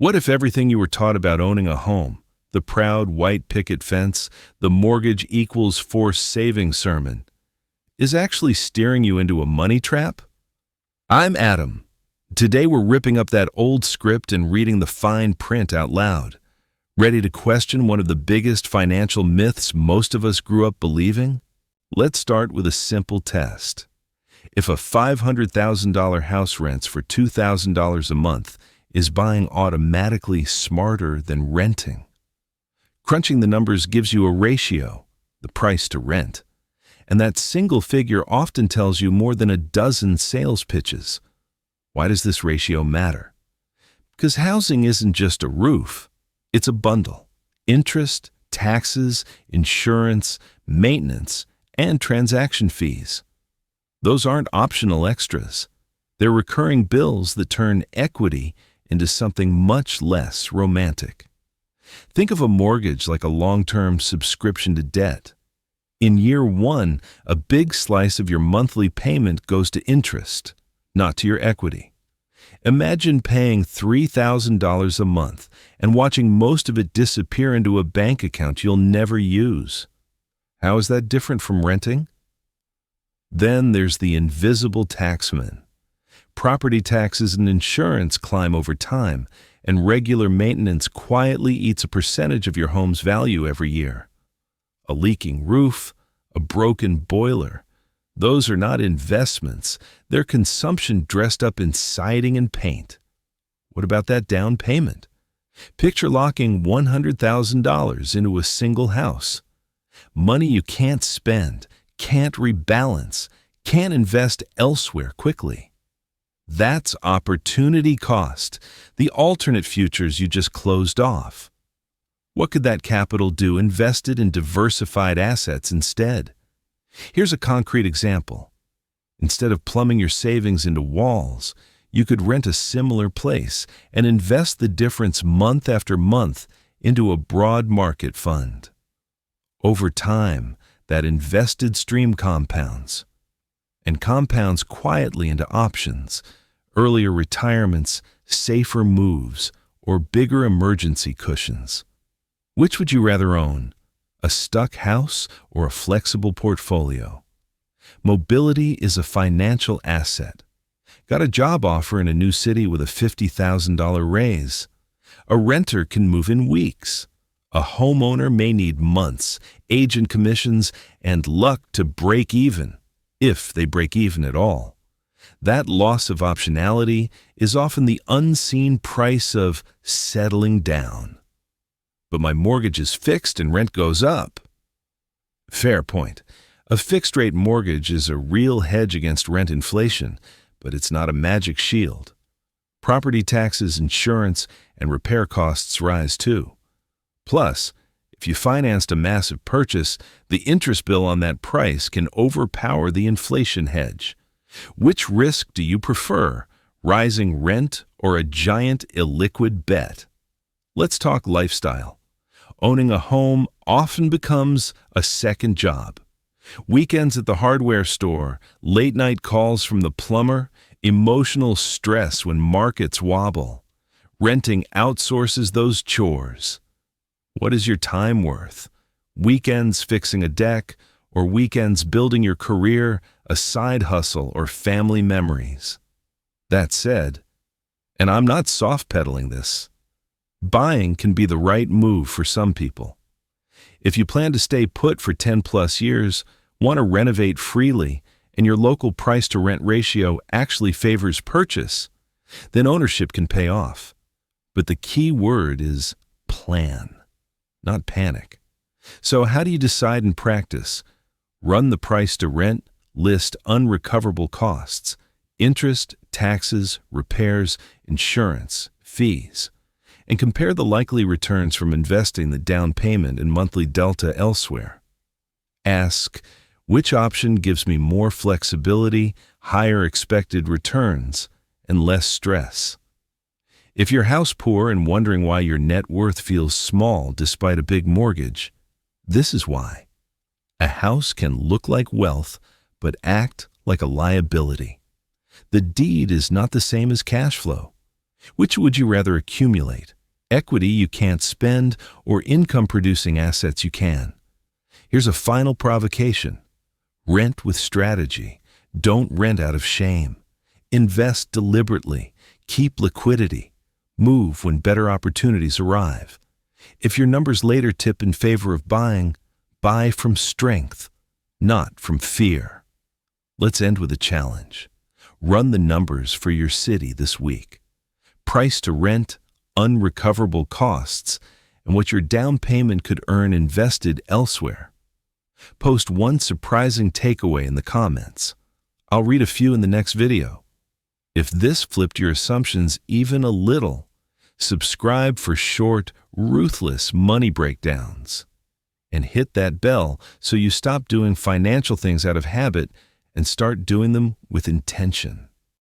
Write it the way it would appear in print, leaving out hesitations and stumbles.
What if everything you were taught about owning a home, the proud white picket fence, the mortgage equals forced savings sermon, is actually steering you into a money trap? I'm Adam. Today we're ripping up that old script and reading the fine print out loud. Ready to question one of the biggest financial myths most of us grew up believing? Let's start with a simple test. If a $500,000 house rents for $2,000 a month, is buying automatically smarter than renting? Crunching the numbers gives you a ratio, the price to rent. And that single figure often tells you more than a dozen sales pitches. Why does this ratio matter? Because housing isn't just a roof, it's a bundle. Interest, taxes, insurance, maintenance, and transaction fees. Those aren't optional extras. They're recurring bills that turn equity into something much less romantic. Think of a mortgage like a long-term subscription to debt. In year one, a big slice of your monthly payment goes to interest, not to your equity. Imagine paying $3,000 a month and watching most of it disappear into a bank account you'll never use. How is that different from renting? Then there's the invisible taxman. Property taxes and insurance climb over time, and regular maintenance quietly eats a percentage of your home's value every year. A leaking roof, a broken boiler, those are not investments, they're consumption dressed up in siding and paint. What about that down payment? Picture locking $100,000 into a single house. Money you can't spend, can't rebalance, can't invest elsewhere quickly. That's opportunity cost, the alternate futures you just closed off. What could that capital do invested in diversified assets instead? Here's a concrete example. Instead of plumbing your savings into walls, you could rent a similar place and invest the difference month after month into a broad market fund. Over time, that invested stream compounds, and compounds quietly into options, earlier retirements, safer moves, or bigger emergency cushions. Which would you rather own, a stuck house or a flexible portfolio? Mobility is a financial asset. Got a job offer in a new city with a $50,000 raise? A renter can move in weeks. A homeowner may need months, agent commissions, and luck to break even, if they break even at all. That loss of optionality is often the unseen price of settling down. But my mortgage is fixed and rent goes up. Fair point. A fixed-rate mortgage is a real hedge against rent inflation, but it's not a magic shield. Property taxes, insurance, and repair costs rise too. Plus, if you financed a massive purchase, the interest bill on that price can overpower the inflation hedge. Which risk do you prefer, rising rent or a giant illiquid bet? Let's talk lifestyle. Owning a home often becomes a second job. Weekends at the hardware store, late-night calls from the plumber, emotional stress when markets wobble. Renting outsources those chores. What is your time worth? Weekends fixing a deck, or weekends building your career, a side hustle, or family memories? That said, and I'm not soft-pedaling this, buying can be the right move for some people. If you plan to stay put for 10+ years, want to renovate freely, and your local price-to-rent ratio actually favors purchase, then ownership can pay off. But the key word is plan, not panic. So how do you decide in practice? Run the price to rent, list unrecoverable costs, interest, taxes, repairs, insurance, fees, and compare the likely returns from investing the down payment and monthly delta elsewhere. Ask, which option gives me more flexibility, higher expected returns, and less stress? If you're house poor and wondering why your net worth feels small despite a big mortgage, this is why. A house can look like wealth, but act like a liability. The deed is not the same as cash flow. Which would you rather accumulate? Equity you can't spend or income-producing assets you can? Here's a final provocation. Rent with strategy. Don't rent out of shame. Invest deliberately. Keep liquidity. Move when better opportunities arrive. If your numbers later tip in favor of buying, buy from strength, not from fear. Let's end with a challenge. Run the numbers for your city this week. Price to rent, unrecoverable costs, and what your down payment could earn invested elsewhere. Post one surprising takeaway in the comments. I'll read a few in the next video. If this flipped your assumptions even a little, subscribe for short, ruthless money breakdowns. And hit that bell so you stop doing financial things out of habit and start doing them with intention.